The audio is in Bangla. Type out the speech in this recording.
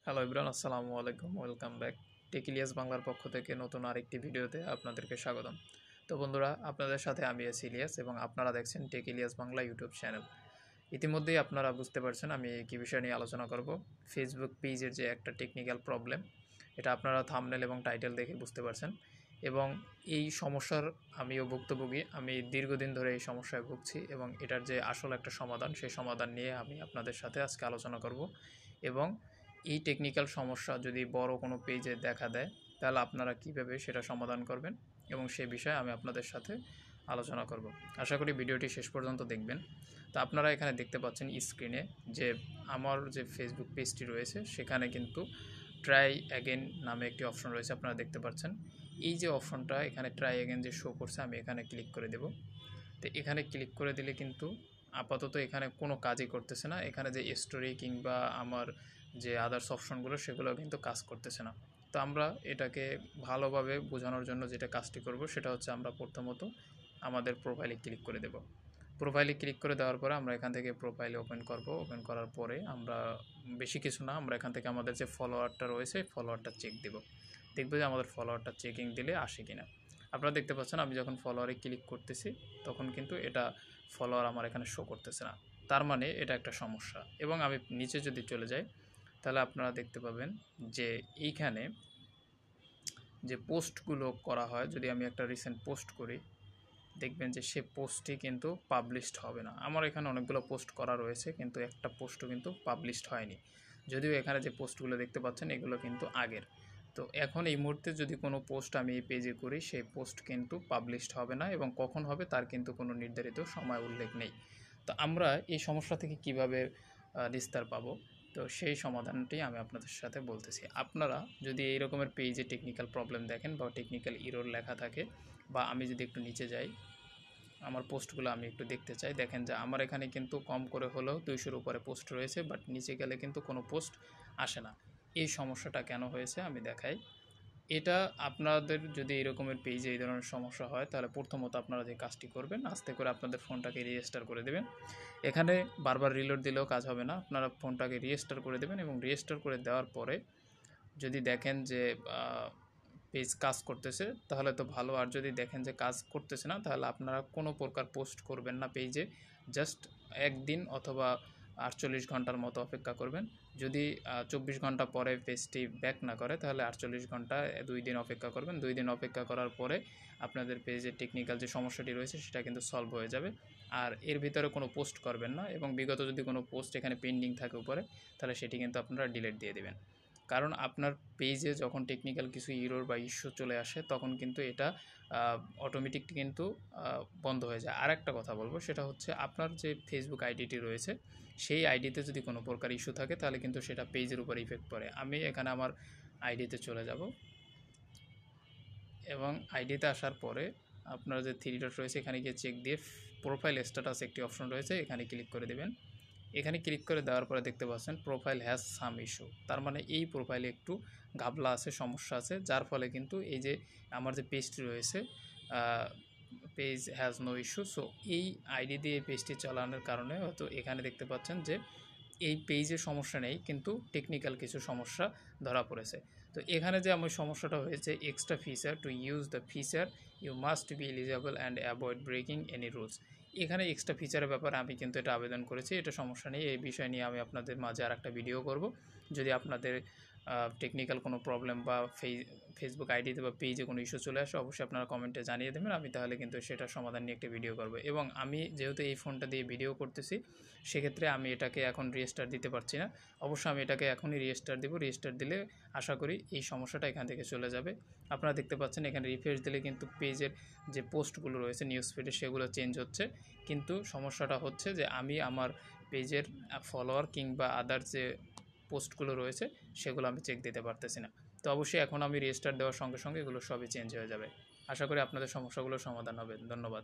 হ্যালো এভরিওয়ান, আসসালামু আলাইকুম। Welcome back. টেকিলিয়াস বাংলার পক্ষ থেকে নতুন আরেকটি ভিডিওতে আপনাদেরকে স্বাগতম। তো বন্ধুরা, আপনাদের সাথে আমি ইলিয়াস এবং আপনারা দেখছেন টেকিলিয়াস বাংলা ইউটিউব চ্যানেল। ইতিমধ্যেই আপনারা বুঝতে পারছেন আমি কী বিষয় নিয়ে আলোচনা করব। ফেসবুক পেজের যে একটা টেকনিক্যাল প্রবলেম, এটা আপনারা থাম্বনেল এবং টাইটেল দেখে বুঝতে পারছেন। এবং এই সমস্যার আমিও ভুক্তভোগী। আমি দীর্ঘদিন ধরে এই সমস্যায় ভুগছি এবং এটার যে আসল একটা সমাধান, সেই সমাধান নিয়ে আমি আপনাদের সাথে আজকে আলোচনা করব। এবং এই টেকনিক্যাল সমস্যা যদি বড় কোনো পেজে দেখা দেয়, তাহলে আপনারা কীভাবে সেটা সমাধান করবেন এবং সে বিষয়ে আমি আপনাদের সাথে আলোচনা করব। আশা করি ভিডিওটি শেষ পর্যন্ত দেখবেন। তো আপনারা এখানে দেখতে পাচ্ছেন স্ক্রিনে যে আমার যে ফেসবুক পেজটি রয়েছে সেখানে কিন্তু ট্রাই অ্যাগেন নামে একটি অপশন রয়েছে, আপনারা দেখতে পাচ্ছেন। এই যে অপশনটা এখানে ট্রাই অ্যাগেন যে শো করছে, আমি এখানে ক্লিক করে দেব। তো এখানে ক্লিক করে দিলে কিন্তু আপাতত এখানে কোনো কাজই করতেছে না। এখানে যে স্টোরি কিংবা আমার যে আদার্স অপশনগুলো সেগুলো কিন্তু কাজ করতেছে না। তো আমরা এটাকে ভালোভাবে বোঝানোর জন্য যেটা কাজটি করব সেটা হচ্ছে আমরা প্রথমত আমাদের প্রোফাইলে ক্লিক করে দেব। প্রোফাইলে ক্লিক করে দেওয়ার পরে আমরা এখান থেকে প্রোফাইলে ওপেন করব। ওপেন করার পরে আমরা বেশি কিছু না, আমরা এখান থেকে আমাদের যে ফলোয়ারটা রয়েছে ফলোয়ারটা চেক দেব। দেখব যে আমাদের ফলোয়ারটা চেকিং দিলে আসে কিনা। আপনারা দেখতে পাচ্ছেন আমি যখন ফলোয়ারে ক্লিক করতেছি তখন কিন্তু এটা ফলোয়ার আমার এখানে শো করতেছে না। তার মানে এটা একটা সমস্যা। এবং আমি নিচে যদি চলে যাই তাহলে আপনারা দেখতে পাবেন যে এইখানে যে পোস্টগুলো করা হয়, যদি আমি একটা রিসেন্ট পোস্ট করি, দেখবেন যে সে পোস্টটি কিন্তু পাবলিশড হবে না। আমার এখানে অনেকগুলো পোস্ট করা রয়েছে কিন্তু একটা পোস্টও কিন্তু পাবলিশড হয়নি। যদিও এখানে যে পোস্টগুলো দেখতে পাচ্ছেন এগুলো কিন্তু আগের। তো এখন এই মুহূর্তে যদি কোনো পোস্ট আমি এই পেজে করি, সেই পোস্ট কিন্তু পাবলিশড হবে না এবং কখন হবে তার কিন্তু কোনো নির্ধারিত সময় উল্লেখ নেই। তো আমরা এই সমস্যা থেকে কিভাবে নিস্তার পাবো, তো সেই সমাধানটি আমি আপনাদের সাথে বলতেছি। আপনারা যদি এই রকমের পেজে টেকনিক্যাল প্রবলেম দেখেন বা টেকনিক্যাল ইরর লেখা থাকে, বা আমি যদি একটু নিচে যাই, আমার পোস্টগুলো আমি একটু দেখতে চাই, দেখেন যে আমার এখানে কিন্তু কম করে হলেও 200-র উপরে পোস্ট রয়েছে, বাট নিচে গেলে কিন্তু কোনো পোস্ট আসে না। এই সমস্যাটা কেন হয়েছে আমি দেখাই। এটা আপনাদের যদি এরকমের পেজে এই ধরনের সমস্যা হয়, তাহলে প্রথমত আপনারা যে কাজটি করবেন, আস্তে করে আপনাদের ফোনটাকে রিস্টার করে দেবেন। এখানে বারবার রিলোড দিলেও কাজ হবে না, আপনারা ফোনটাকে রিস্টার করে দেবেন এবং রিস্টার করে দেওয়ার পরে যদি দেখেন যে পেজ কাজ করতেছে তাহলে তো ভালো, আর যদি দেখেন যে কাজ করতেছে না তাহলে আপনারা কোনো প্রকার পোস্ট করবেন না পেজে। জাস্ট একদিন অথবা 48 ঘন্টার মতো অপেক্ষা করবেন। যদি 24 ঘন্টা পরে পেজটি ব্যাক না করে তাহলে 48 ঘন্টা 2 দিন অপেক্ষা করবেন। 2 দিন অপেক্ষা করার পরে আপনাদের পেজের টেকনিক্যাল যে সমস্যাটি রয়েছে সেটা কিন্তু সলভ হয়ে যাবে। আর এর ভিতরে কোনো পোস্ট করবেন না এবং বিগত যদি কোনো পোস্ট এখানে পেন্ডিং থাকে উপরে, তাহলে সেটি কিন্তু আপনারা ডিলিট দিয়ে দেবেন। কারণ আপনার পেজে যখন টেকনিক্যাল কিছু ইরর বা ইস্যু চলে আসে তখন কিন্তু এটা অটোমেটিক কিন্তু বন্ধ হয়ে যায়। আর একটা কথা বলবো, সেটা হচ্ছে আপনার যে ফেসবুক আইডিটি রয়েছে সেই আইডিতে যদি কোনো প্রকার ইস্যু থাকে তাহলে কিন্তু সেটা পেজের উপর ইফেক্ট পড়ে। আমি এখানে আমার আইডিতে চলে যাব এবং আইডিতে আসার পরে আপনার যে 3 ডট রয়েছে এখানে গিয়ে চেক দিয়ে প্রোফাইল স্ট্যাটাস একটি অপশন রয়েছে, এখানে ক্লিক করে দেবেন। এখানে ক্লিক করে দেওয়ার পরে দেখতে পাচ্ছেন প্রোফাইল হ্যাজ সাম ইস্যু। তার মানে এই প্রোফাইলে একটু ঘাবলা আছে, সমস্যা আছে, যার ফলে কিন্তু এই যে আমার যে পেজটি রয়েছে page has no issue. So এই আইডি দিয়ে এই পেজটি চালানোর কারণে হয়তো এখানে দেখতে পাচ্ছেন যে এই পেজে সমস্যা নেই কিন্তু টেকনিক্যাল কিছু সমস্যা ধরা পড়েছে। তো এখানে যে আমার সমস্যাটা হয়েছে, extra feature to use the feature you must be eligible and avoid breaking any rules. এখানে এক্সট্রা ফিচারের ব্যাপারে আমি কিন্তু এটা আবেদন করেছি, এটা সমস্যা নেই। এই বিষয় নিয়ে আমি আপনাদের মাঝে আর একটা ভিডিও করব। যদি আপনাদের টেকনিক্যাল কোনো প্রবলেম বা ফেসবুক আইডিতে বা পেজে কোনো ইস্যু চলে আসে অবশ্যই আপনারা কমেন্টে জানিয়ে দেবেন, আমি তাহলে কিন্তু সেটার সমাধান নিয়ে একটা ভিডিও করব। এবং আমি যেহেতু এই ফোনটা দিয়ে ভিডিও করতেছি সেক্ষেত্রে আমি এটাকে এখন রিস্টার্ট দিতে পারছি না। অবশ্যই আমি এটাকে এখনই রিস্টার্ট দেব। রিস্টার্ট দিলে আশা করি এই সমস্যাটা এখান থেকে চলে যাবে। আপনারা দেখতে পাচ্ছেন এখানে রিফ্রেশ দিলে কিন্তু পেজের যে পোস্টগুলো রয়েছে নিউজ ফিডে সেগুলো চেঞ্জ হচ্ছে, কিন্তু সমস্যাটা হচ্ছে যে আমি আমার পেজের ফলোয়ার কিংবা আদার যে পোস্টগুলো রয়েছে সেগুলো আমি চেক দিতে পারতেছি না। তো অবশ্যই এখন আমি রিস্টার্ট দেওয়ার সঙ্গে সঙ্গে এগুলো সবই চেঞ্জ হয়ে যাবে। আশা করি আপনাদের সমস্যাগুলো সমাধান হবে। ধন্যবাদ।